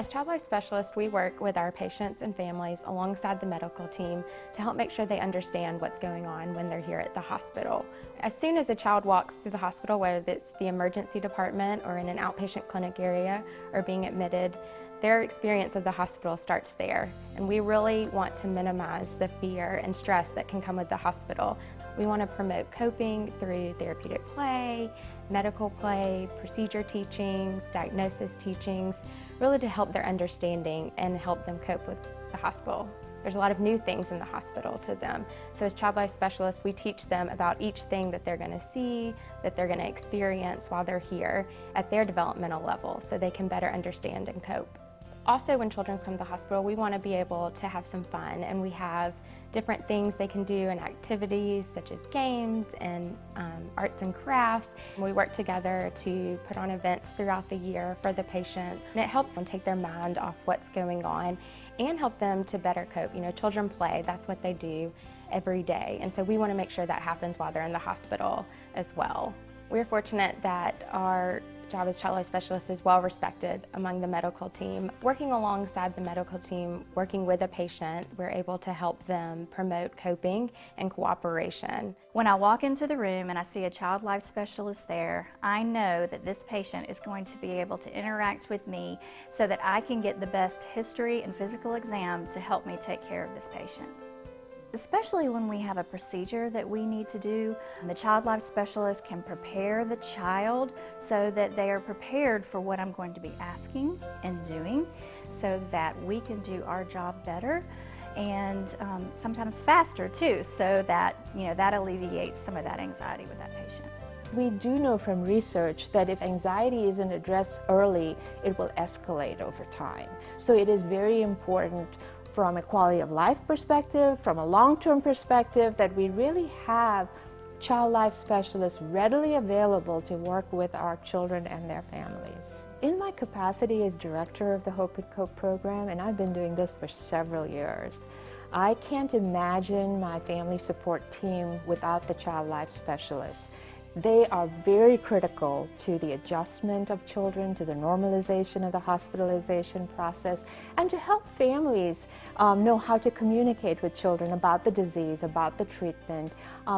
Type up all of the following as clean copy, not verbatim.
As child life specialists, we work with our patients and families alongside the medical team to help make sure they understand what's going on when they're here at the hospital. As soon as a child walks through the hospital, whether it's the emergency department or in an outpatient clinic area or being admitted, their experience of the hospital starts there. And we really want to minimize the fear and stress that can come with the hospital. We want to promote coping through therapeutic play, medical play, procedure teachings, diagnosis teachings, really to help their understanding and help them cope with the hospital. There's a lot of new things in the hospital to them. So as child life specialists, we teach them about each thing that they're going to see, that they're going to experience while they're here at their developmental level so they can better understand and cope. Also, when children come to the hospital, we want to be able to have some fun, and we have different things they can do and activities such as games and arts and crafts. We work together to put on events throughout the year for the patients, and it helps them take their mind off what's going on and help them to better cope. You know, children play, that's what they do every day, and so we want to make sure that happens while they're in the hospital as well. We're fortunate that our job as child life specialist is well respected among the medical team. Working alongside the medical team, working with a patient, we're able to help them promote coping and cooperation. When I walk into the room and I see a child life specialist there, I know that this patient is going to be able to interact with me so that I can get the best history and physical exam to help me take care of this patient. Especially when we have a procedure that we need to do, the child life specialist can prepare the child so that they are prepared for what I'm going to be asking and doing so that we can do our job better and sometimes faster too, so that, that alleviates some of that anxiety with that patient. We do know from research that if anxiety isn't addressed early, it will escalate over time. So it is very important from a quality of life perspective, from a long-term perspective, that we really have child life specialists readily available to work with our children and their families. In my capacity as director of the Hope and Cope program, and I've been doing this for several years, I can't imagine my family support team without the child life specialists. They are very critical to the adjustment of children, to the normalization of the hospitalization process, and to help families know how to communicate with children about the disease, about the treatment,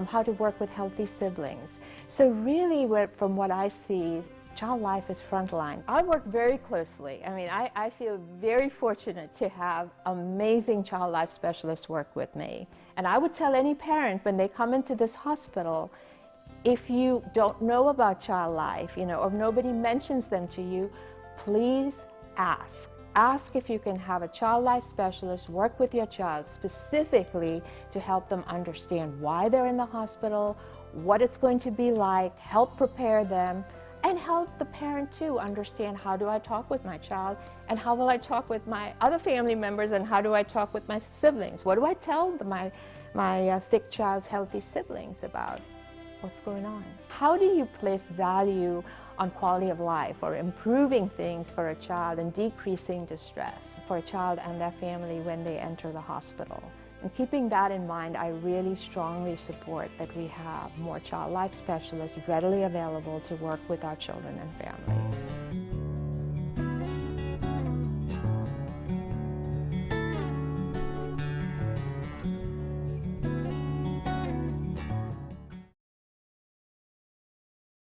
how to work with healthy siblings. So really, from what I see, child life is frontline. I work very closely. I mean, I feel very fortunate to have amazing child life specialists work with me. And I would tell any parent when they come into this hospital, if you don't know about child life, or nobody mentions them to you, please ask. Ask if you can have a child life specialist work with your child specifically to help them understand why they're in the hospital, what it's going to be like, help prepare them, and help the parent too understand, how do I talk with my child, and how will I talk with my other family members, and how do I talk with my siblings? What do I tell my sick child's healthy siblings about what's going on? How do you place value on quality of life or improving things for a child and decreasing distress for a child and their family when they enter the hospital? And keeping that in mind, I really strongly support that we have more child life specialists readily available to work with our children and families.